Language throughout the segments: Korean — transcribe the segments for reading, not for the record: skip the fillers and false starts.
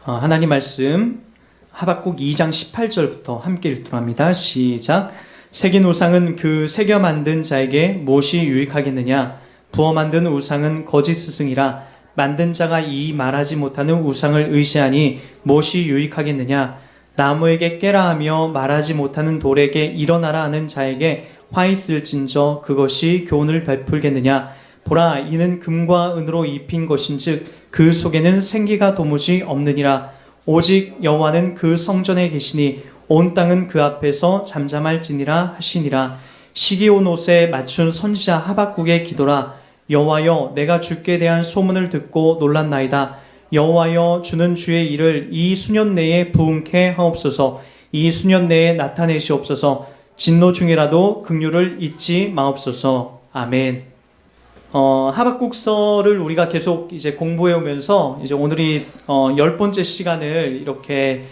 하나님 말씀 하박국 2장 18절부터 함께 읽도록 합니다. 시작. 새긴 우상은 그 새겨 만든 자에게 무엇이 유익하겠느냐? 부어 만든 우상은 거짓 스승이라 만든 자가 이 말하지 못하는 우상을 의시하니 무엇이 유익하겠느냐? 나무에게 깨라 하며 말하지 못하는 돌에게 일어나라 하는 자에게 화 있을진저 그것이 교훈을 베풀겠느냐? 보라, 이는 금과 은으로 입힌 것인즉 그 속에는 생기가 도무지 없느니라. 오직 여호와는 그 성전에 계시니 온 땅은 그 앞에서 잠잠할지니라 하시니라. 시기 온 옷에 맞춘 선지자 하박국의 기도라. 여호와여, 내가 주께 대한 소문을 듣고 놀랐나이다. 여호와여, 주는 주의 일을 이 수년 내에 부응케 하옵소서. 이 수년 내에 나타내시옵소서. 진노 중이라도 긍휼을 잊지 마옵소서. 아멘. 하박국서를 우리가 계속 이제 공부해 오면서 이제 오늘이 10번째 시간을 이렇게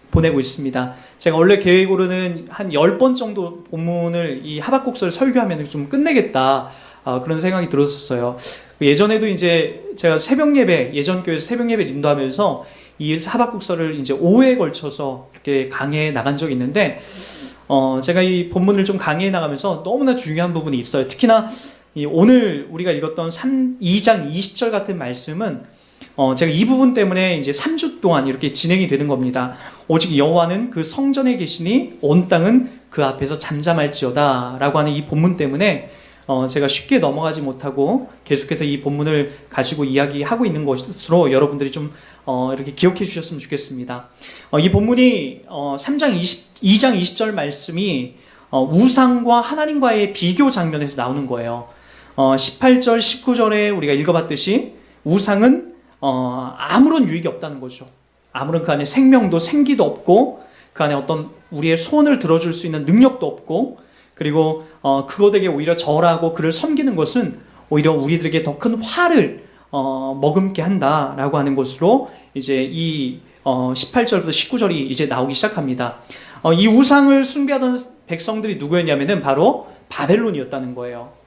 보내고 있습니다. 제가 원래 계획으로는 한 10번 정도 본문을 이 하박국서를 설교하면 좀 끝내겠다, 그런 생각이 들었었어요. 예전에도 이제 제가 새벽 예배, 예전 교회에서 새벽 예배를 인도하면서 이 하박국서를 이제 5회에 걸쳐서 이렇게 강의해 나간 적이 있는데, 제가 이 본문을 좀 강의해 나가면서 너무나 중요한 부분이 있어요. 특히나 오늘 우리가 읽었던 2장 20절 같은 말씀은 제가 이 부분 때문에 이제 3주 동안 이렇게 진행이 되는 겁니다. 오직 여호와는 그 성전에 계시니 온 땅은 그 앞에서 잠잠할지어다 라고 하는 이 본문 때문에 제가 쉽게 넘어가지 못하고 계속해서 이 본문을 가지고 이야기하고 있는 것으로 여러분들이 좀 이렇게 기억해 주셨으면 좋겠습니다. 이 본문이 2장 20절 말씀이 우상과 하나님과의 비교 장면에서 나오는 거예요. 18절, 19절에 우리가 읽어봤듯이 우상은 아무런 유익이 없다는 거죠. 아무런 그 안에 생명도 생기도 없고 그 안에 어떤 우리의 소원을 들어줄 수 있는 능력도 없고, 그리고 그것에게 오히려 절하고 그를 섬기는 것은 오히려 우리들에게 더 큰 화를 머금게 한다라고 하는 것으로 이제 이 18절부터 19절이 이제 나오기 시작합니다. 이 우상을 숭배하던 백성들이 누구였냐면은 바로 바벨론이었다는 거예요.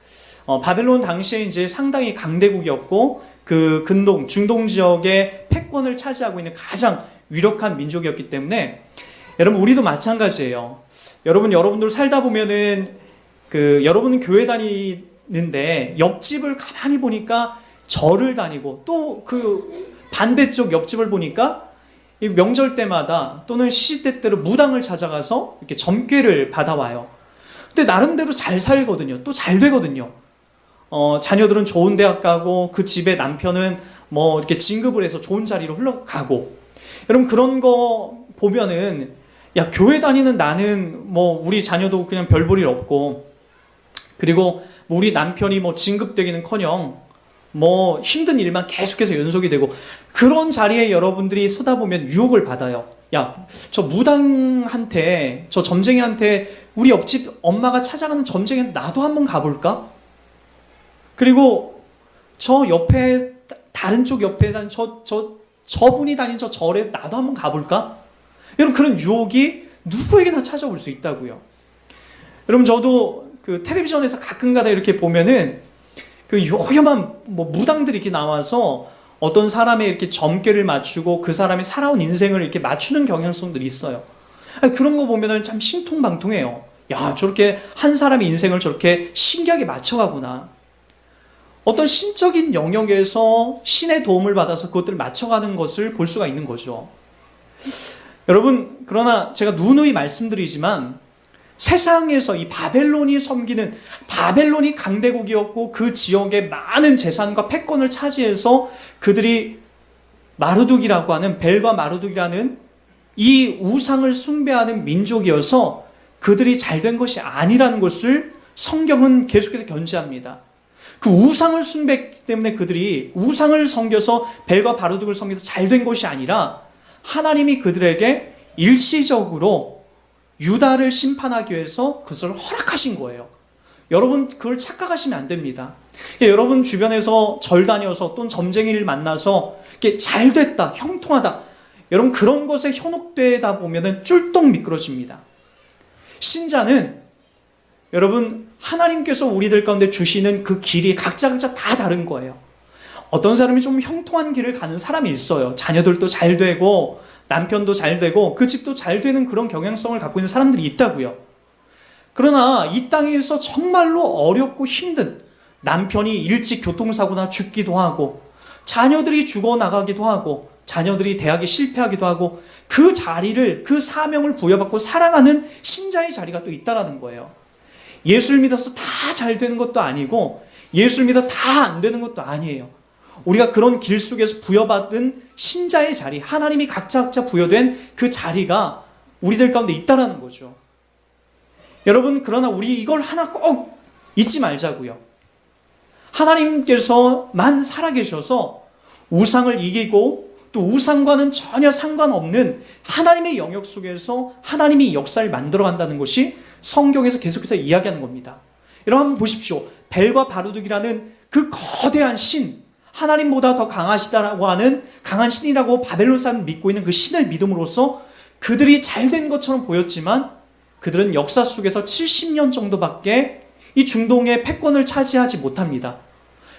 바벨론 당시에 이제 상당히 강대국이었고 그 근동, 중동 지역의 패권을 차지하고 있는 가장 유력한 민족이었기 때문에, 여러분 우리도 마찬가지예요. 여러분들 살다 보면은 여러분은 교회 다니는데 옆집을 가만히 보니까 절을 다니고, 또 그 반대쪽 옆집을 보니까 이 명절 때마다 또는 시시 때때로 무당을 찾아가서 이렇게 점괘를 받아와요. 근데 나름대로 잘 살거든요. 또 잘 되거든요. 자녀들은 좋은 대학 가고 그 집의 남편은 뭐 이렇게 진급을 해서 좋은 자리로 흘러가고. 여러분 그런 거 보면은, 야, 교회 다니는 나는 뭐 우리 자녀도 그냥 별 볼 일 없고, 그리고 우리 남편이 뭐 진급되기는커녕 뭐 힘든 일만 계속해서 연속이 되고, 그런 자리에 여러분들이 서다 보면 유혹을 받아요. 야, 저 무당한테, 저 점쟁이한테, 우리 옆집 엄마가 찾아가는 점쟁이한테 나도 한번 가볼까? 그리고 저 옆에, 다른 쪽 옆에 다니는 저분이 다닌 저 절에 나도 한번 가볼까? 여러분 그런 유혹이 누구에게나 찾아올 수 있다고요. 여러분 저도 그 텔레비전에서 가끔가다 이렇게 보면은 그 요염한 뭐 무당들이 이렇게 나와서 어떤 사람의 이렇게 점괘를 맞추고 그 사람이 살아온 인생을 이렇게 맞추는 경향성들이 있어요. 그런 거 보면은 참 신통방통해요. 야, 저렇게 한 사람의 인생을 저렇게 신기하게 맞춰가구나. 어떤 신적인 영역에서 신의 도움을 받아서 그것들을 맞춰가는 것을 볼 수가 있는 거죠. 여러분, 그러나 제가 누누이 말씀드리지만 세상에서 이 바벨론이 섬기는, 바벨론이 강대국이었고 그 지역의 많은 재산과 패권을 차지해서 그들이 마르둑이라고 하는, 벨과 마르둑이라는 이 우상을 숭배하는 민족이어서 그들이 잘된 것이 아니라는 것을 성경은 계속해서 견지합니다. 그 우상을 숭배했기 때문에 그들이 우상을 섬겨서 벨과 마르둑을 섬겨서 잘된 것이 아니라 하나님이 그들에게 일시적으로 유다를 심판하기 위해서 그것을 허락하신 거예요. 여러분 그걸 착각하시면 안 됩니다. 여러분 주변에서 절 다녀서 또는 점쟁이를 만나서 이렇게 잘됐다, 형통하다, 여러분 그런 것에 현혹되다 보면 쫄떡 미끄러집니다. 신자는 여러분 하나님께서 우리들 가운데 주시는 그 길이 각자 다 다른 거예요. 어떤 사람이 좀 형통한 길을 가는 사람이 있어요. 자녀들도 잘 되고 남편도 잘 되고 그 집도 잘 되는 그런 경향성을 갖고 있는 사람들이 있다고요. 그러나 이 땅에서 정말로 어렵고 힘든, 남편이 일찍 교통사고나 죽기도 하고 자녀들이 죽어나가기도 하고 자녀들이 대학에 실패하기도 하고 그 자리를, 그 사명을 부여받고 살아가는 신자의 자리가 또 있다라는 거예요. 예수를 믿어서 다 잘 되는 것도 아니고 예수를 믿어 다 안 되는 것도 아니에요. 우리가 그런 길 속에서 부여받은 신자의 자리, 하나님이 각자 부여된 그 자리가 우리들 가운데 있다라는 거죠. 여러분, 그러나 우리 이걸 하나 꼭 잊지 말자고요. 하나님께서만 살아계셔서 우상을 이기고 또 우상과는 전혀 상관없는 하나님의 영역 속에서 하나님이 역사를 만들어간다는 것이 성경에서 계속해서 이야기하는 겁니다. 여러분 한번 보십시오. 벨과 바루둑이라는 그 거대한 신, 하나님보다 더 강하시다라고 하는 강한 신이라고 바벨론 사람이 믿고 있는 그 신을 믿음으로써 그들이 잘된 것처럼 보였지만 그들은 역사 속에서 70년 정도밖에 이 중동의 패권을 차지하지 못합니다.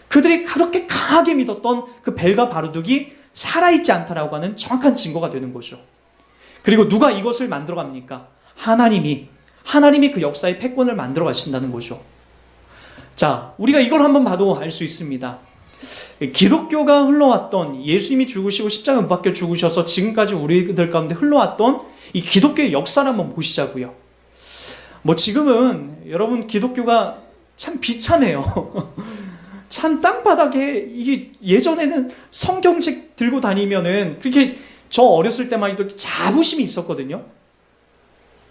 그들이 그렇게 강하게 믿었던 그 벨과 바루둑이 살아있지 않다라고 하는 정확한 증거가 되는 거죠. 그리고 누가 이것을 만들어 갑니까? 하나님이 그 역사의 패권을 만들어 가신다는 거죠. 자, 우리가 이걸 한번 봐도 알 수 있습니다. 기독교가 흘러왔던, 예수님이 죽으시고 십자가에 못 박혀 죽으셔서 지금까지 우리들 가운데 흘러왔던 이 기독교의 역사를 한번 보시자고요. 뭐 지금은 여러분 기독교가 참 비참해요. 참 땅바닥에, 이게 예전에는 성경책 들고 다니면은 그렇게, 저 어렸을 때만 해도 자부심이 있었거든요.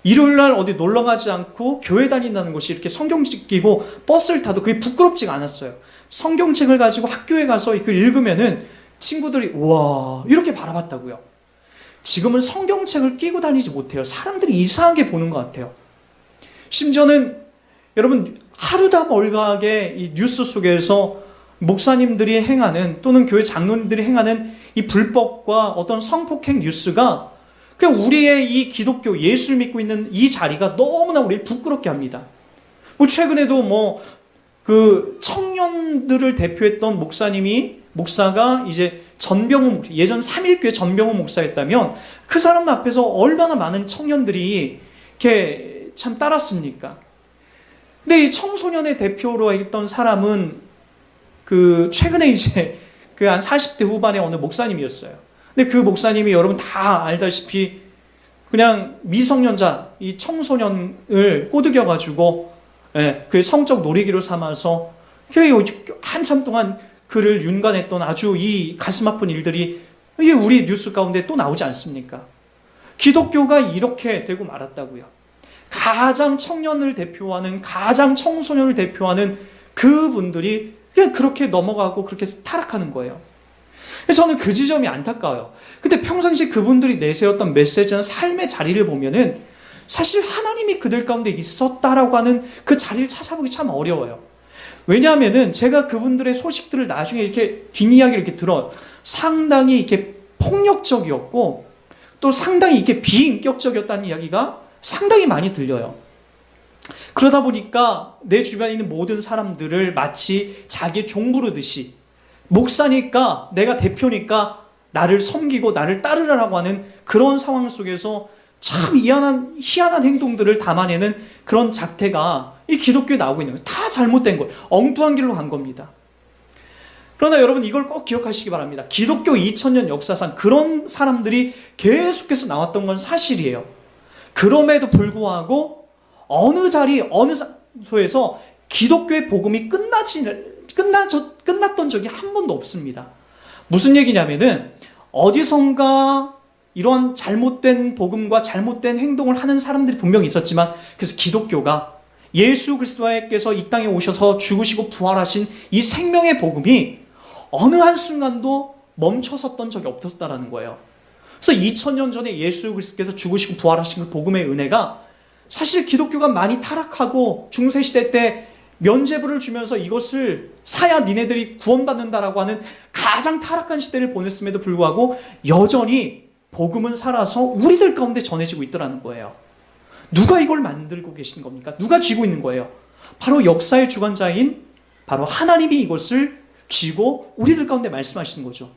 일요일날 어디 놀러 가지 않고 교회 다닌다는 것이, 이렇게 성경책 끼고 버스를 타도 그게 부끄럽지가 않았어요. 성경책을 가지고 학교에 가서 이걸 읽으면은 친구들이 우와 이렇게 바라봤다고요. 지금은 성경책을 끼고 다니지 못해요. 사람들이 이상하게 보는 것 같아요. 심지어는 여러분 하루다 멀가게 이 뉴스 속에서 목사님들이 행하는, 또는 교회 장로님들이 행하는 이 불법과 어떤 성폭행 뉴스가 그냥 우리의 이 기독교, 예수를 믿고 있는 이 자리가 너무나 우리를 부끄럽게 합니다. 뭐 최근에도 그 청년들을 대표했던 목사가 이제 전병호 목사, 예전 3.1교회 전병호 목사였다면 그 사람 앞에서 얼마나 많은 청년들이 이렇게 참 따랐습니까? 근데 이 청소년의 대표로 했던 사람은 그 최근에 이제 그 한 40대 후반의 어느 목사님이었어요. 근데 그 목사님이 여러분 다 알다시피 그냥 미성년자, 이 청소년을 꼬드겨가지고 그 성적 놀이기로 삼아서 한참 동안 그를 윤관했던 아주 이 가슴 아픈 일들이 이게 우리 뉴스 가운데 또 나오지 않습니까? 기독교가 이렇게 되고 말았다고요. 가장 청년을 대표하는, 가장 청소년을 대표하는 그분들이 그냥 그렇게 넘어가고 그렇게 타락하는 거예요. 저는 그 지점이 안타까워요. 근데 평상시 그분들이 내세웠던 메시지나 삶의 자리를 보면은 사실 하나님이 그들 가운데 있었다라고 하는 그 자리를 찾아보기 참 어려워요. 왜냐하면은 제가 그분들의 소식들을 나중에 이렇게 뒷이야기를 이렇게 들어요. 상당히 이렇게 폭력적이었고 또 상당히 이렇게 비인격적이었다는 이야기가 상당히 많이 들려요. 그러다 보니까 내 주변에 있는 모든 사람들을 마치 자기 종 부르듯이, 목사니까, 내가 대표니까 나를 섬기고 나를 따르라고 하는 그런 상황 속에서 참 희한한 행동들을 담아내는 그런 작태가 이 기독교에 나오고 있는 거예요. 다 잘못된 거예요. 엉뚱한 길로 간 겁니다. 그러나 여러분 이걸 꼭 기억하시기 바랍니다. 기독교 2000년 역사상 그런 사람들이 계속해서 나왔던 건 사실이에요. 그럼에도 불구하고 어느 자리, 어느 장소에서 기독교의 복음이 끝났던 적이 한 번도 없습니다. 무슨 얘기냐면은 어디선가 이런 잘못된 복음과 잘못된 행동을 하는 사람들이 분명히 있었지만, 그래서 기독교가 예수 그리스도께서 이 땅에 오셔서 죽으시고 부활하신 이 생명의 복음이 어느 한순간도 멈춰섰던 적이 없었다라는 거예요. 그래서 2000년 전에 예수 그리스도께서 죽으시고 부활하신 그 복음의 은혜가, 사실 기독교가 많이 타락하고 중세시대 때 면죄부를 주면서 이것을 사야 니네들이 구원받는다라고 하는 가장 타락한 시대를 보냈음에도 불구하고 여전히 복음은 살아서 우리들 가운데 전해지고 있더라는 거예요. 누가 이걸 만들고 계신 겁니까? 누가 쥐고 있는 거예요? 바로 역사의 주관자인 바로 하나님이 이것을 쥐고 우리들 가운데 말씀하시는 거죠.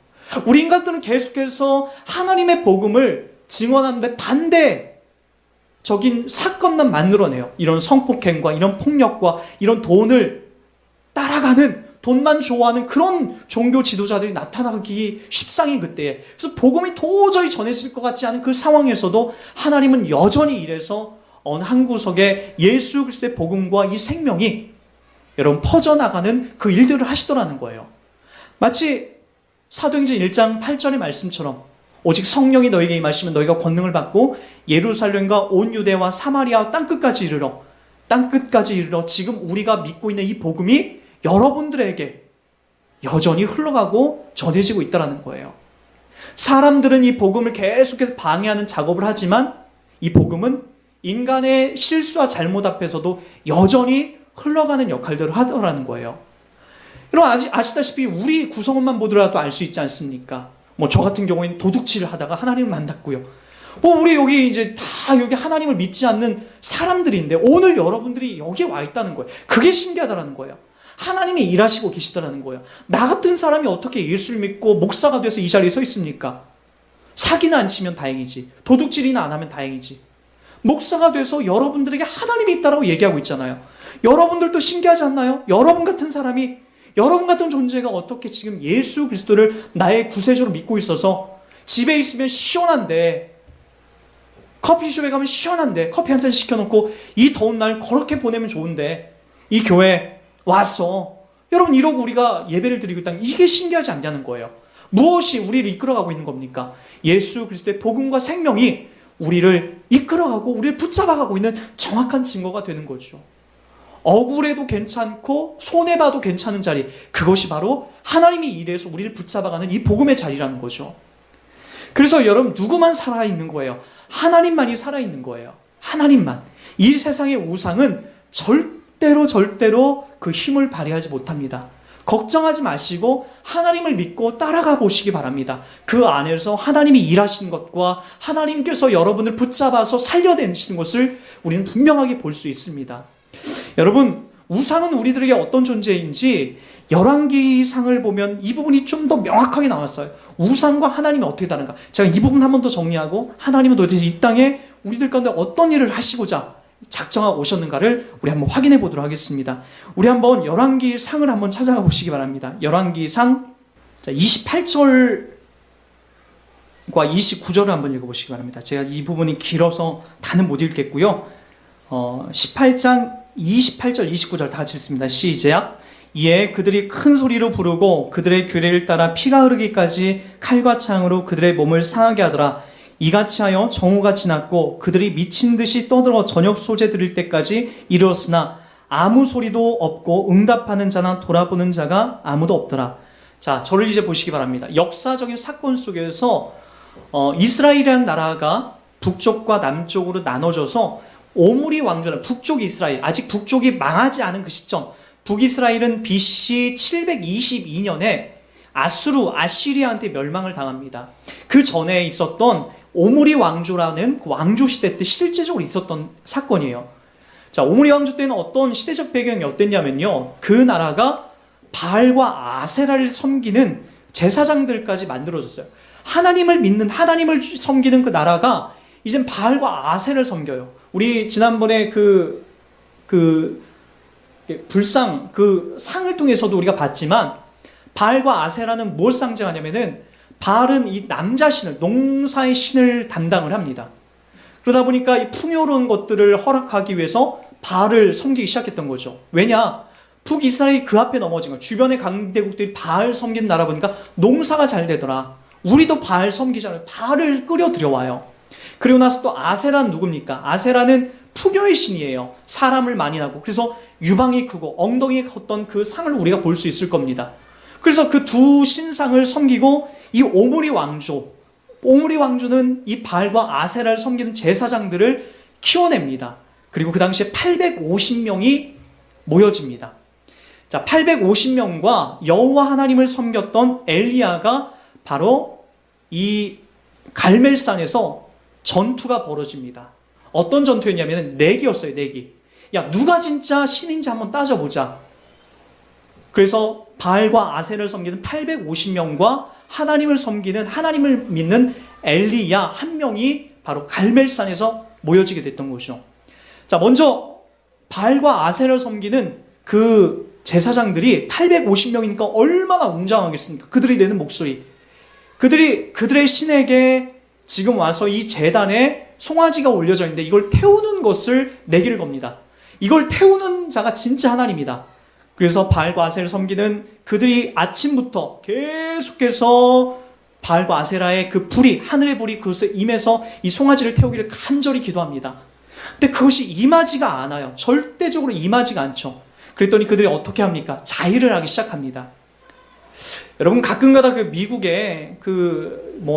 우리 인간들은 계속해서 하나님의 복음을 증언하는데 반대적인 사건만 만들어내요. 이런 성폭행과 이런 폭력과 이런 돈을 따라가는, 돈만 좋아하는 그런 종교 지도자들이 나타나기 십상이 그때에. 그래서 복음이 도저히 전해질 것 같지 않은 그 상황에서도 하나님은 여전히 이래서 어느 한 구석에 예수 그리스도의 복음과 이 생명이 여러분 퍼져나가는 그 일들을 하시더라는 거예요. 마치 사도행전 1장 8절의 말씀처럼 오직 성령이 너에게 임하시면 너희가 권능을 받고 예루살렘과 온 유대와 사마리아 땅끝까지 이르러 지금 우리가 믿고 있는 이 복음이 여러분들에게 여전히 흘러가고 전해지고 있다는 거예요. 사람들은 이 복음을 계속해서 방해하는 작업을 하지만 이 복음은 인간의 실수와 잘못 앞에서도 여전히 흘러가는 역할들을 하더라는 거예요. 여러분 아시다시피 우리 구성원만 보더라도 알 수 있지 않습니까? 저 같은 경우에는 도둑질을 하다가 하나님을 만났고요. 우리 여기 이제 다 여기 하나님을 믿지 않는 사람들인데 오늘 여러분들이 여기에 와 있다는 거예요. 그게 신기하다라는 거예요. 하나님이 일하시고 계시다라는 거예요. 나 같은 사람이 어떻게 예수를 믿고 목사가 돼서 이 자리에 서 있습니까? 사기나 안 치면 다행이지. 도둑질이나 안 하면 다행이지. 목사가 돼서 여러분들에게 하나님이 있다라고 얘기하고 있잖아요. 여러분들도 신기하지 않나요? 여러분 같은 사람이, 여러분 같은 존재가 어떻게 지금 예수 그리스도를 나의 구세주로 믿고 있어서 집에 있으면 시원한데, 커피숍에 가면 시원한데 커피 한 잔 시켜놓고 이 더운 날 그렇게 보내면 좋은데 이 교회 와서 여러분 이러고 우리가 예배를 드리고 있다는, 이게 신기하지 않냐는 거예요. 무엇이 우리를 이끌어가고 있는 겁니까? 예수 그리스도의 복음과 생명이 우리를 이끌어가고 우리를 붙잡아가고 있는 정확한 증거가 되는 거죠. 억울해도 괜찮고 손해봐도 괜찮은 자리, 그것이 바로 하나님이 일해서 우리를 붙잡아가는 이 복음의 자리라는 거죠. 그래서 여러분 누구만 살아있는 거예요? 하나님만이 살아있는 거예요. 하나님만. 이 세상의 우상은 절대로 그 힘을 발휘하지 못합니다. 걱정하지 마시고 하나님을 믿고 따라가 보시기 바랍니다. 그 안에서 하나님이 일하시는 것과 하나님께서 여러분을 붙잡아서 살려내시는 것을 우리는 분명하게 볼 수 있습니다. 여러분, 우상은 우리들에게 어떤 존재인지 열왕기상을 보면 이 부분이 좀 더 명확하게 나왔어요. 우상과 하나님이 어떻게 다른가. 제가 이 부분 한 번 더 정리하고 하나님은 도대체 이 땅에 우리들 가운데 어떤 일을 하시고자 작정하고 오셨는가를 우리 한번 확인해 보도록 하겠습니다. 우리 한번 열왕기상을 한번 찾아가 보시기 바랍니다. 열왕기상 28절과 29절을 한번 읽어보시기 바랍니다. 제가 이 부분이 길어서 다는 못 읽겠고요. 18장 28절 29절 다 같이 읽습니다. 시작. 이에 그들이 큰 소리로 부르고 그들의 규례를 따라 피가 흐르기까지 칼과 창으로 그들의 몸을 상하게 하더라. 이같이 하여 정오가 지났고 그들이 미친 듯이 떠들어 저녁 소재 드릴 때까지 이르렀으나 아무 소리도 없고 응답하는 자나 돌아보는 자가 아무도 없더라. 자, 저를 이제 보시기 바랍니다. 역사적인 사건 속에서 이스라엘이라는 나라가 북쪽과 남쪽으로 나눠져서 오므리 왕조는 북쪽 이스라엘, 아직 북쪽이 망하지 않은 그 시점, 북이스라엘은 BC 722년에 아시리아한테 멸망을 당합니다. 그 전에 있었던 오므리 왕조라는 그 왕조 시대 때 실제적으로 있었던 사건이에요. 자, 오므리 왕조 때는 어떤 시대적 배경이 어땠냐면요, 그 나라가 바알과 아세라를 섬기는 제사장들까지 만들어졌어요. 하나님을 믿는, 하나님을 섬기는 그 나라가 이젠 바알과 아세를 섬겨요. 우리 지난번에 불상, 그 상을 통해서도 우리가 봤지만 바알과 아세라는 뭘 상징하냐면은 바알은 이 남자신을, 농사의 신을 담당을 합니다. 그러다 보니까 이 풍요로운 것들을 허락하기 위해서 바알을 섬기기 시작했던 거죠. 왜냐? 북이스라엘이 그 앞에 넘어진 거예요. 주변의 강대국들이 바알 섬기는 나라 보니까 농사가 잘 되더라. 우리도 바알 섬기잖아요. 바알을 끌어 들여와요. 그리고 나서 또 아세라는 누굽니까? 아세라는 풍요의 신이에요. 사람을 많이 낳고. 그래서 유방이 크고 엉덩이가 컸던 그 상을 우리가 볼 수 있을 겁니다. 그래서 그 두 신상을 섬기고 이 오므리 왕조는 이 바알과 아세라를 섬기는 제사장들을 키워냅니다. 그리고 그 당시에 850명이 모여집니다. 자, 850명과 여호와 하나님을 섬겼던 엘리야가 바로 이 갈멜산에서 전투가 벌어집니다. 어떤 전투였냐면 내기였어요. 내기. 야, 누가 진짜 신인지 한번 따져보자. 그래서 바알과 아셀을 섬기는 850명과 하나님을 섬기는, 하나님을 믿는 엘리야 한 명이 바로 갈멜산에서 모여지게 됐던 거죠. 자, 먼저 바알과 아셀을 섬기는 그 제사장들이 850명이니까 얼마나 웅장하겠습니까? 그들이 내는 목소리. 그들의 신에게 지금 와서 이 제단에 송아지가 올려져 있는데 이걸 태우는 것을 내기를 겁니다. 이걸 태우는 자가 진짜 하나님이다. 그래서 바알과 아셀을 섬기는 그들이 아침부터 계속해서 바알과 아세라의 그 불이, 하늘의 불이 그것에 임해서 이 송아지를 태우기를 간절히 기도합니다. 근데 그것이 임하지가 않아요. 절대적으로 임하지가 않죠. 그랬더니 그들이 어떻게 합니까? 자의를 하기 시작합니다. 여러분, 가끔가다 그 미국의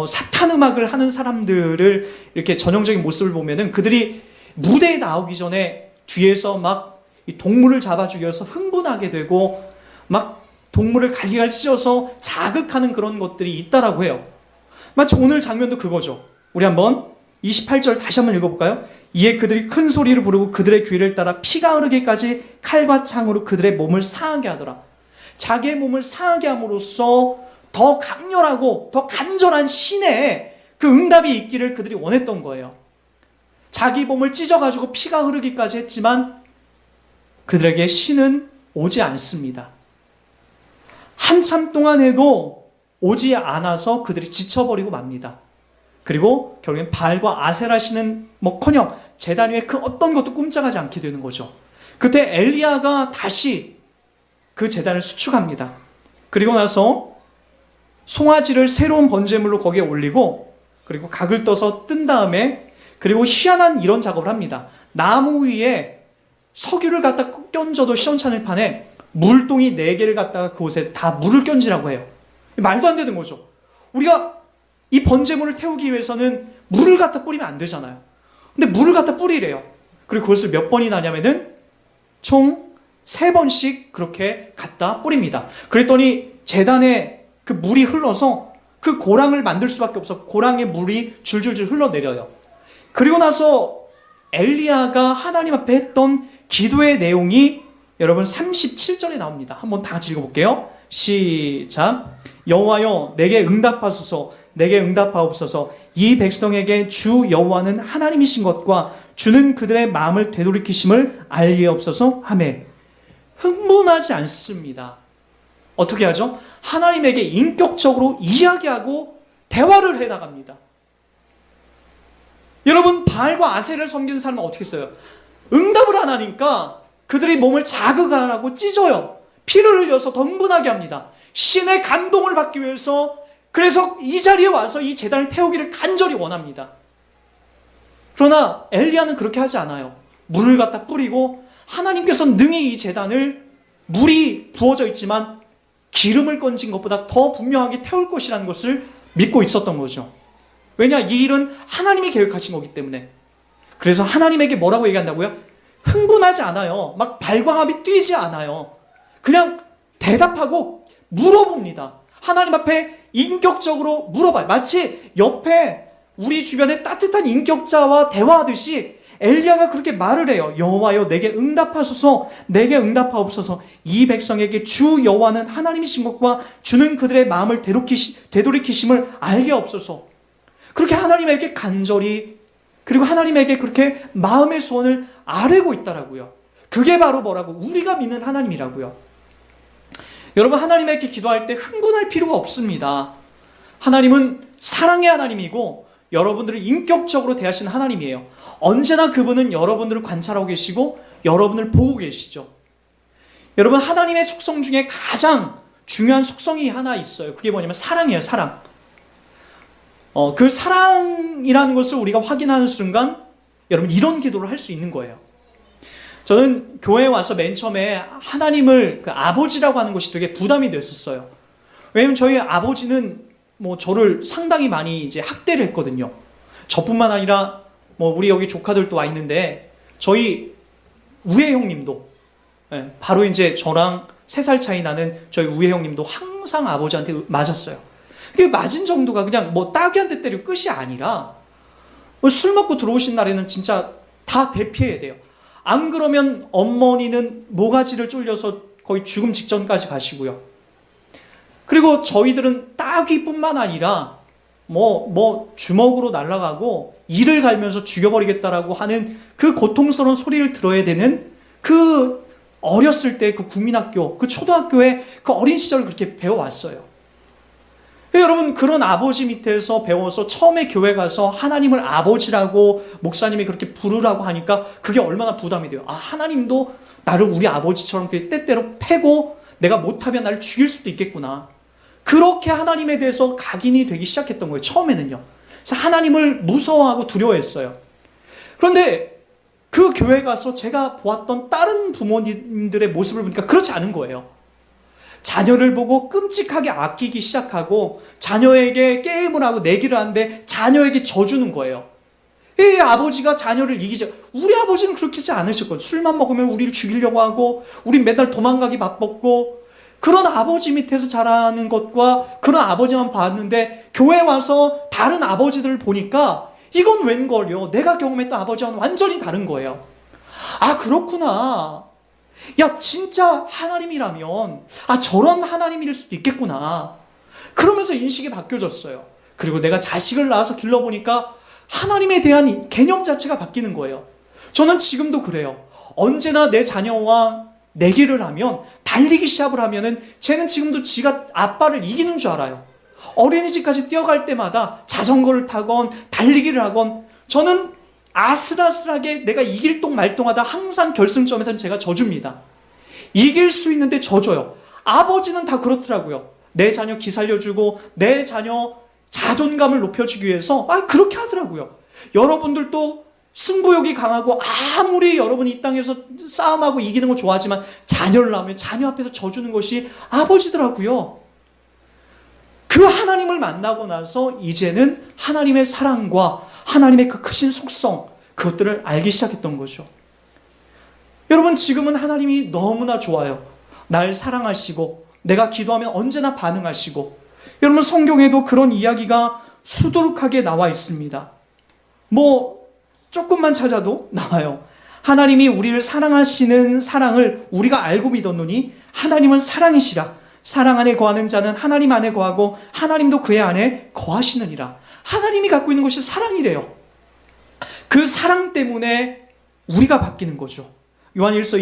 사탄 음악을 하는 사람들을 이렇게 전형적인 모습을 보면은 그들이 무대에 나오기 전에 뒤에서 막 이 동물을 잡아 죽여서 흥분하게 되고 막 동물을 갈기갈 찢어서 자극하는 그런 것들이 있다라고 해요. 마치 오늘 장면도 그거죠. 우리 한번 28절 다시 한번 읽어볼까요? 이에 그들이 큰 소리를 부르고 그들의 귀를 따라 피가 흐르기까지 칼과 창으로 그들의 몸을 상하게 하더라. 자기의 몸을 상하게 함으로써 더 강렬하고 더 간절한 신의 그 응답이 있기를 그들이 원했던 거예요. 자기 몸을 찢어가지고 피가 흐르기까지 했지만 그들에게 신은 오지 않습니다. 한참 동안 해도 오지 않아서 그들이 지쳐버리고 맙니다. 그리고 결국엔 바알과 아세라 신은 커녕 제단 위에 그 어떤 것도 꼼짝하지 않게 되는 거죠. 그때 엘리야가 다시 그 제단을 수축합니다. 그리고 나서 송아지를 새로운 번제물로 거기에 올리고 그리고 각을 떠서 뜬 다음에 그리고 희한한 이런 작업을 합니다. 나무 위에 석유를 갖다 껴얹어도 시원찮을 판에 물동이 4개를 갖다가 그곳에 다 물을 껴얹으라고 해요. 말도 안 되는 거죠. 우리가 이 번제물을 태우기 위해서는 물을 갖다 뿌리면 안 되잖아요. 근데 물을 갖다 뿌리래요. 그리고 그것을 몇 번이나 하냐면은 총 3번씩 그렇게 갖다 뿌립니다. 그랬더니 제단에 그 물이 흘러서 그 고랑을 만들 수밖에 없어. 고랑에 물이 줄줄줄 흘러내려요. 그리고 나서 엘리야가 하나님 앞에 했던 기도의 내용이 여러분 37절에 나옵니다. 한번 다 같이 읽어볼게요. 시작. 여호와여 내게 응답하소서, 내게 응답하옵소서. 이 백성에게 주 여호와는 하나님이신 것과 주는 그들의 마음을 되돌이키심을 알게 없어서 하매. 흥분하지 않습니다. 어떻게 하죠? 하나님에게 인격적으로 이야기하고 대화를 해나갑니다. 여러분, 바알과 아세를 섬기는 사람은 어떻게 써요? 응답을 안 하니까 그들의 몸을 자극하라고 찢어요. 피를 흘려서 더 흥분하게 합니다. 신의 감동을 받기 위해서 그래서 이 자리에 와서 이 제단을 태우기를 간절히 원합니다. 그러나 엘리야는 그렇게 하지 않아요. 물을 갖다 뿌리고 하나님께서 능히 이 제단을 물이 부어져 있지만 기름을 건진 것보다 더 분명하게 태울 것이라는 것을 믿고 있었던 거죠. 왜냐? 이 일은 하나님이 계획하신 거기 때문에. 그래서 하나님에게 뭐라고 얘기한다고요? 흥분하지 않아요. 막 발광함이 뛰지 않아요. 그냥 대답하고 물어봅니다. 하나님 앞에 인격적으로 물어봐요. 마치 옆에 우리 주변에 따뜻한 인격자와 대화하듯이 엘리야가 그렇게 말을 해요. 여호와여 내게 응답하소서, 내게 응답하옵소서. 이 백성에게 주 여호와는 하나님이신 것과 주는 그들의 마음을 되돌이키심을 알게 없소서. 그렇게 하나님에게 간절히 그리고 하나님에게 그렇게 마음의 소원을 아뢰고 있다라고요. 그게 바로 뭐라고? 우리가 믿는 하나님이라고요. 여러분, 하나님에게 기도할 때 흥분할 필요가 없습니다. 하나님은 사랑의 하나님이고 여러분들을 인격적으로 대하시는 하나님이에요. 언제나 그분은 여러분들을 관찰하고 계시고 여러분을 보고 계시죠. 여러분, 하나님의 속성 중에 가장 중요한 속성이 하나 있어요. 그게 뭐냐면 사랑이에요. 사랑. 그 사랑이라는 것을 우리가 확인하는 순간 여러분 이런 기도를 할 수 있는 거예요. 저는 교회에 와서 맨 처음에 하나님을 그 아버지라고 하는 것이 되게 부담이 됐었어요. 왜냐면 저희 아버지는 저를 상당히 많이 이제 학대를 했거든요. 저뿐만 아니라 우리 여기 조카들도 와 있는데 저희 우애 형님도 바로 이제 저랑 3살 차이 나는 저희 우애 형님도 항상 아버지한테 맞았어요. 그게 맞은 정도가 그냥 따귀한테 때리고 끝이 아니라 술 먹고 들어오신 날에는 진짜 다 대피해야 돼요. 안 그러면 어머니는 모가지를 쫄려서 거의 죽음 직전까지 가시고요. 그리고 저희들은 따귀뿐만 아니라 주먹으로 날아가고 이를 갈면서 죽여버리겠다라고 하는 그 고통스러운 소리를 들어야 되는 그 어렸을 때 그 국민학교, 그 초등학교에 그 어린 시절을 그렇게 배워왔어요. 여러분, 그런 아버지 밑에서 배워서 처음에 교회 가서 하나님을 아버지라고 목사님이 그렇게 부르라고 하니까 그게 얼마나 부담이 돼요. 아, 하나님도 나를 우리 아버지처럼 때때로 패고 내가 못하면 나를 죽일 수도 있겠구나. 그렇게 하나님에 대해서 각인이 되기 시작했던 거예요. 처음에는요. 그래서 하나님을 무서워하고 두려워했어요. 그런데 그 교회 가서 제가 보았던 다른 부모님들의 모습을 보니까 그렇지 않은 거예요. 자녀를 보고 끔찍하게 아끼기 시작하고 자녀에게 게임을 하고 내기를 하는데 자녀에게 져주는 거예요. 이 아버지가 자녀를 이기자. 우리 아버지는 그렇게 하지 않으셨거든요. 술만 먹으면 우리를 죽이려고 하고 우린 맨날 도망가기 바빴고 그런 아버지 밑에서 자라는 것과 그런 아버지만 봤는데 교회에 와서 다른 아버지들을 보니까 이건 웬걸요. 내가 경험했던 아버지와는 완전히 다른 거예요. 아, 그렇구나. 야, 진짜 하나님이라면 저런 하나님일 수도 있겠구나. 그러면서 인식이 바뀌어졌어요. 그리고 내가 자식을 낳아서 길러보니까 하나님에 대한 개념 자체가 바뀌는 거예요. 저는 지금도 그래요. 언제나 내 자녀와 내기를 하면, 달리기 시합을 하면은 쟤는 지금도 지가 아빠를 이기는 줄 알아요. 어린이집까지 뛰어갈 때마다 자전거를 타건 달리기를 하건 저는 아슬아슬하게 내가 이길 동 말동하다 항상 결승점에서는 제가 져줍니다. 이길 수 있는데 져줘요. 아버지는 다 그렇더라고요. 내 자녀 기살려주고 내 자녀 자존감을 높여주기 위해서 그렇게 하더라고요. 여러분들도 승부욕이 강하고 아무리 여러분이 이 땅에서 싸움하고 이기는 걸 좋아하지만 자녀를 낳으면 자녀 앞에서 져주는 것이 아버지더라고요. 그 하나님을 만나고 나서 이제는 하나님의 사랑과 하나님의 그 크신 속성, 그것들을 알기 시작했던 거죠. 여러분, 지금은 하나님이 너무나 좋아요. 날 사랑하시고 내가 기도하면 언제나 반응하시고, 여러분 성경에도 그런 이야기가 수두룩하게 나와 있습니다. 조금만 찾아도 나와요. 하나님이 우리를 사랑하시는 사랑을 우리가 알고 믿었노니 하나님은 사랑이시라. 사랑 안에 거하는 자는 하나님 안에 거하고 하나님도 그의 안에 거하시느니라. 하나님이 갖고 있는 것이 사랑이래요. 그 사랑 때문에 우리가 바뀌는 거죠. 요한일서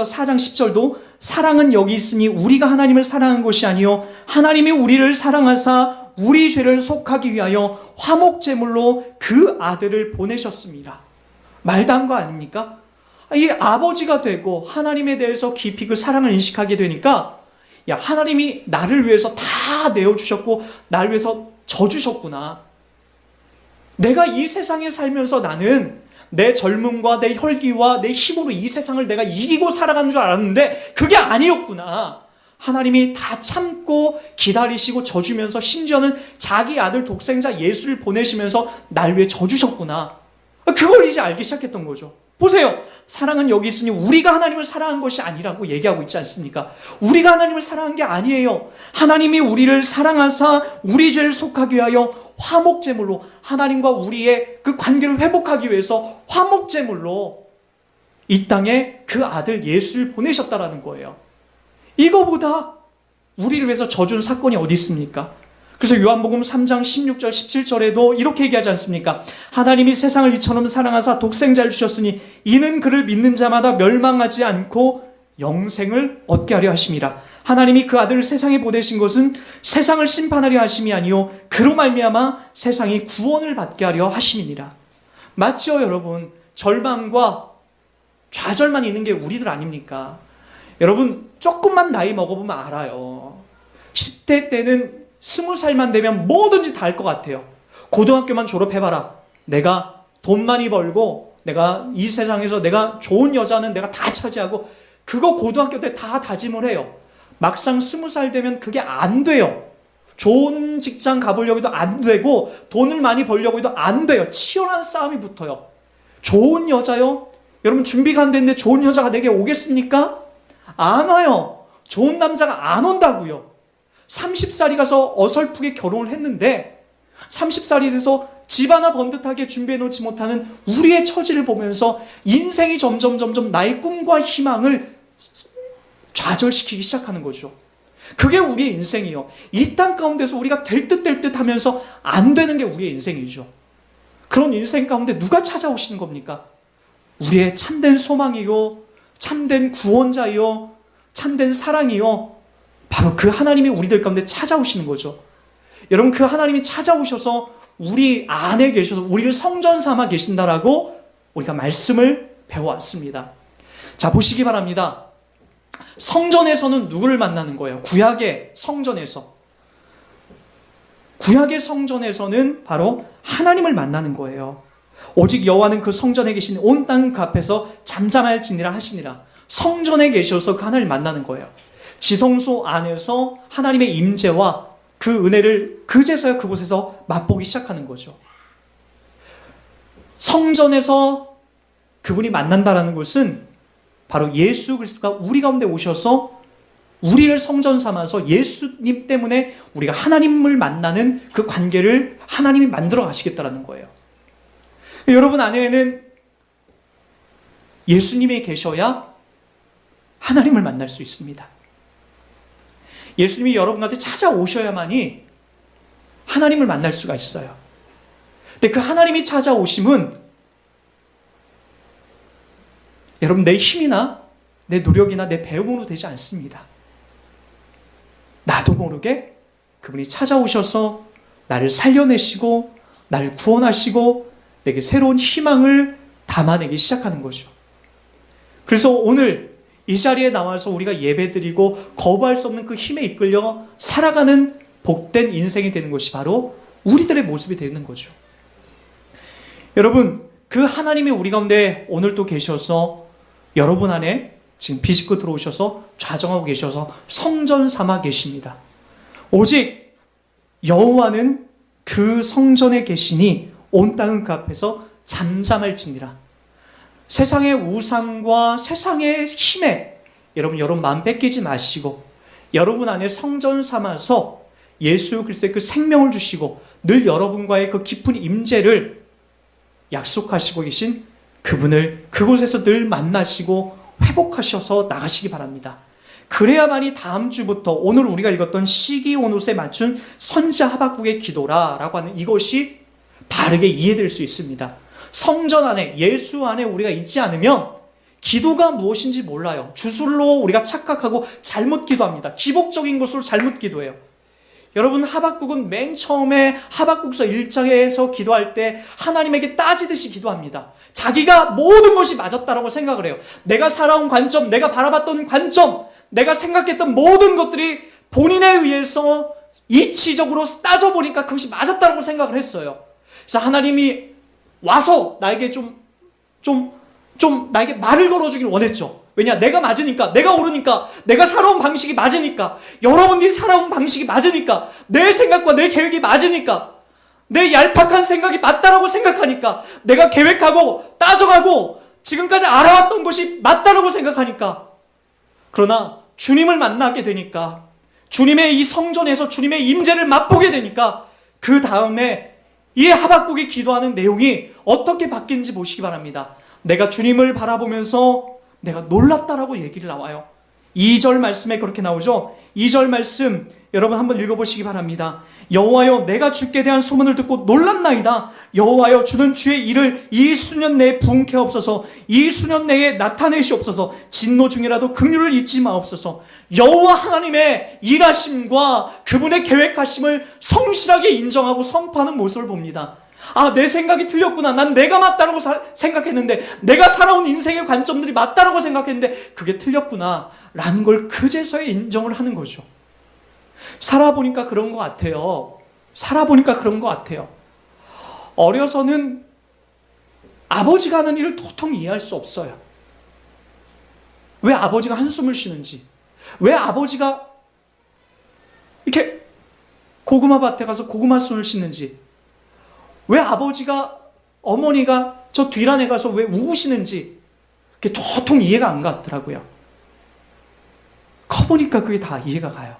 4장 10절도 사랑은 여기 있으니 우리가 하나님을 사랑한 것이 아니요 하나님이 우리를 사랑하사 우리 죄를 속하기 위하여 화목제물로 그 아들을 보내셨습니다. 말도 안 거 아닙니까? 이 아버지가 되고 하나님에 대해서 깊이 그 사랑을 인식하게 되니까 하나님이 나를 위해서 다 내어주셨고 나를 위해서 져주셨구나. 내가 이 세상에 살면서 나는 내 젊음과 내 혈기와 내 힘으로 이 세상을 내가 이기고 살아가는 줄 알았는데 그게 아니었구나. 하나님이 다 참고 기다리시고 져주면서 심지어는 자기 아들 독생자 예수를 보내시면서 날 위해 져주셨구나. 그걸 이제 알기 시작했던 거죠. 보세요. 사랑은 여기 있으니 우리가 하나님을 사랑한 것이 아니라고 얘기하고 있지 않습니까? 우리가 하나님을 사랑한 게 아니에요. 하나님이 우리를 사랑하사 우리 죄를 속하기 위하여 화목제물로, 하나님과 우리의 그 관계를 회복하기 위해서 화목제물로 이 땅에 그 아들 예수를 보내셨다라는 거예요. 이거보다 우리를 위해서 져준 사건이 어디 있습니까? 그래서 요한복음 3장 16절 17절에도 이렇게 얘기하지 않습니까? 하나님이 세상을 이처럼 사랑하사 독생자를 주셨으니 이는 그를 믿는 자마다 멸망하지 않고 영생을 얻게 하려 하심이라. 하나님이 그 아들을 세상에 보내신 것은 세상을 심판하려 하심이 아니요 그로 말미암아 세상이 구원을 받게 하려 하심이니라. 맞죠, 여러분? 절망과 좌절만 있는 게 우리들 아닙니까? 여러분, 조금만 나이 먹어보면 알아요. 10대 때는 20살만 되면 뭐든지 다 할 것 같아요. 고등학교만 졸업해봐라. 내가 돈 많이 벌고 내가 이 세상에서 내가 좋은 여자는 내가 다 차지하고, 그거 고등학교 때 다 다짐을 해요. 막상 20살 되면 그게 안 돼요. 좋은 직장 가보려고 해도 안 되고 돈을 많이 벌려고 해도 안 돼요. 치열한 싸움이 붙어요. 좋은 여자요? 여러분 준비가 안 됐는데 좋은 여자가 내게 오겠습니까? 안 와요. 좋은 남자가 안 온다고요. 30살이 가서 어설프게 결혼을 했는데 30살이 돼서 집 하나 번듯하게 준비해 놓지 못하는 우리의 처지를 보면서 인생이 점점 나의 꿈과 희망을 좌절시키기 시작하는 거죠. 그게 우리의 인생이요. 이 땅 가운데서 우리가 될 듯 하면서 안 되는 게 우리의 인생이죠. 그런 인생 가운데 누가 찾아오시는 겁니까? 우리의 참된 소망이요, 참된 구원자요, 참된 사랑이요, 바로 그 하나님이 우리들 가운데 찾아오시는 거죠. 여러분, 그 하나님이 찾아오셔서 우리 안에 계셔서 우리를 성전 삼아 계신다라고 우리가 말씀을 배워왔습니다. 자, 보시기 바랍니다. 성전에서는 누구를 만나는 거예요? 구약의 성전에서. 구약의 성전에서는 바로 하나님을 만나는 거예요. 오직 여호와는 그 성전에 계신 온 땅 그 앞에서 잠잠할지니라 하시니라. 성전에 계셔서 그 하나님을 만나는 거예요. 지성소 안에서 하나님의 임재와 그 은혜를 그제서야 그곳에서 맛보기 시작하는 거죠. 성전에서 그분이 만난다라는 것은 바로 예수 그리스도가 우리 가운데 오셔서 우리를 성전 삼아서 예수님 때문에 우리가 하나님을 만나는 그 관계를 하나님이 만들어 가시겠다라는 거예요. 여러분 안에는 예수님이 계셔야 하나님을 만날 수 있습니다. 예수님이 여러분한테 찾아오셔야만이 하나님을 만날 수가 있어요. 근데 그 하나님이 찾아오심은 여러분 내 힘이나 내 노력이나 내 배움으로 되지 않습니다. 나도 모르게 그분이 찾아오셔서 나를 살려내시고 나를 구원하시고 내게 새로운 희망을 담아내기 시작하는 거죠. 그래서 오늘 이 자리에 나와서 우리가 예배드리고 거부할 수 없는 그 힘에 이끌려 살아가는 복된 인생이 되는 것이 바로 우리들의 모습이 되는 거죠. 여러분, 그 하나님이 우리 가운데 오늘 또 계셔서 여러분 안에 지금 비집고 들어오셔서 좌정하고 계셔서 성전 삼아 계십니다. 오직 여호와는 그 성전에 계시니 온 땅은 그 앞에서 잠잠할지니라. 세상의 우상과 세상의 힘에 여러분 마음 뺏기지 마시고 여러분 안에 성전 삼아서 예수 그리스도의 그 생명을 주시고 늘 여러분과의 그 깊은 임재를 약속하시고 계신 그분을 그곳에서 늘 만나시고 회복하셔서 나가시기 바랍니다. 그래야만이 다음 주부터 오늘 우리가 읽었던 시기온옷에 맞춘 선지자 하박국의 기도라라고 하는 이것이 바르게 이해될 수 있습니다. 성전 안에 예수 안에 우리가 있지 않으면 기도가 무엇인지 몰라요. 주술로 우리가 착각하고 잘못 기도합니다. 기복적인 것으로 잘못 기도해요. 여러분 하박국은 맨 처음에 하박국서 1장에서 기도할 때 하나님에게 따지듯이 기도합니다. 자기가 모든 것이 맞았다라고 생각을 해요. 내가 살아온 관점, 내가 바라봤던 관점, 내가 생각했던 모든 것들이 본인에 의해서 이치적으로 따져보니까 그것이 맞았다라고 생각을 했어요. 그래서 하나님이 와서 나에게 나에게 말을 걸어주길 원했죠. 왜냐? 내가 맞으니까, 내가 옳으니까, 내가 살아온 방식이 맞으니까, 여러분들이 살아온 방식이 맞으니까, 내 생각과 내 계획이 맞으니까, 내 얄팍한 생각이 맞다라고 생각하니까, 내가 계획하고 따져가고 지금까지 알아왔던 것이 맞다라고 생각하니까, 그러나 주님을 만나게 되니까, 주님의 이 성전에서 주님의 임재를 맛보게 되니까 그 다음에 이 하박국이 기도하는 내용이 어떻게 바뀐지 보시기 바랍니다. 내가 주님을 바라보면서 내가 놀랐다라고 얘기를 나와요. 2절 말씀에 그렇게 나오죠. 2절 말씀 여러분 한번 읽어보시기 바랍니다. 여호와여 내가 주께 대한 소문을 듣고 놀랐나이다. 여호와여 주는 주의 일을 이 수년 내에 부응케 하옵소서. 이 수년 내에 나타내시옵소서. 진노 중이라도 긍휼을 잊지 마옵소서. 여호와 하나님의 일하심과 그분의 계획하심을 성실하게 인정하고 선포하는 모습을 봅니다. 아, 내 생각이 틀렸구나. 난 내가 맞다라고 생각했는데, 내가 살아온 인생의 관점들이 맞다라고 생각했는데 그게 틀렸구나 라는 걸 그제서야 인정을 하는 거죠. 살아보니까 그런 것 같아요. 어려서는 아버지가 하는 일을 도통 이해할 수 없어요. 왜 아버지가 한숨을 쉬는지, 왜 아버지가 이렇게 고구마 밭에 가서 고구마 순을 씻는지, 왜 아버지가, 어머니가 저 뒤란에 가서 왜 우시는지 그게 도통 이해가 안 가더라고요. 커보니까 그게 다 이해가 가요.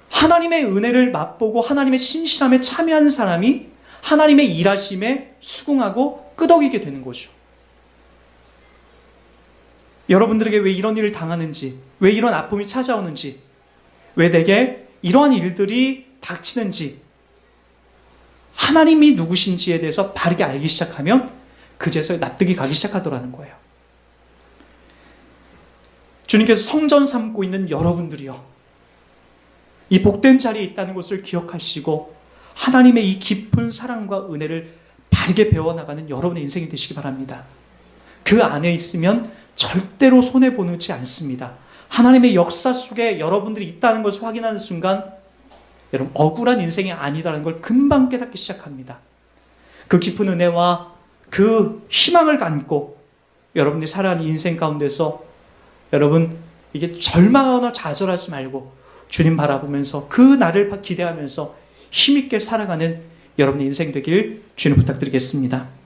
하나님의 은혜를 맛보고 하나님의 신실함에 참여하는 사람이 하나님의 일하심에 수긍하고 끄덕이게 되는 거죠. 여러분들에게 왜 이런 일을 당하는지, 왜 이런 아픔이 찾아오는지, 왜 내게 이러한 일들이 닥치는지, 하나님이 누구신지에 대해서 바르게 알기 시작하면 그제서야 납득이 가기 시작하더라는 거예요. 주님께서 성전 삼고 있는 여러분들이요, 이 복된 자리에 있다는 것을 기억하시고 하나님의 이 깊은 사랑과 은혜를 바르게 배워나가는 여러분의 인생이 되시기 바랍니다. 그 안에 있으면 절대로 손해보지 않습니다. 하나님의 역사 속에 여러분들이 있다는 것을 확인하는 순간 여러분 억울한 인생이 아니다라는 걸 금방 깨닫기 시작합니다. 그 깊은 은혜와 그 희망을 갖고 여러분들이 살아가는 인생 가운데서 여러분 이게 절망하거나 좌절하지 말고 주님 바라보면서 그 날을 기대하면서 힘있게 살아가는 여러분의 인생 되길 주님 부탁드리겠습니다.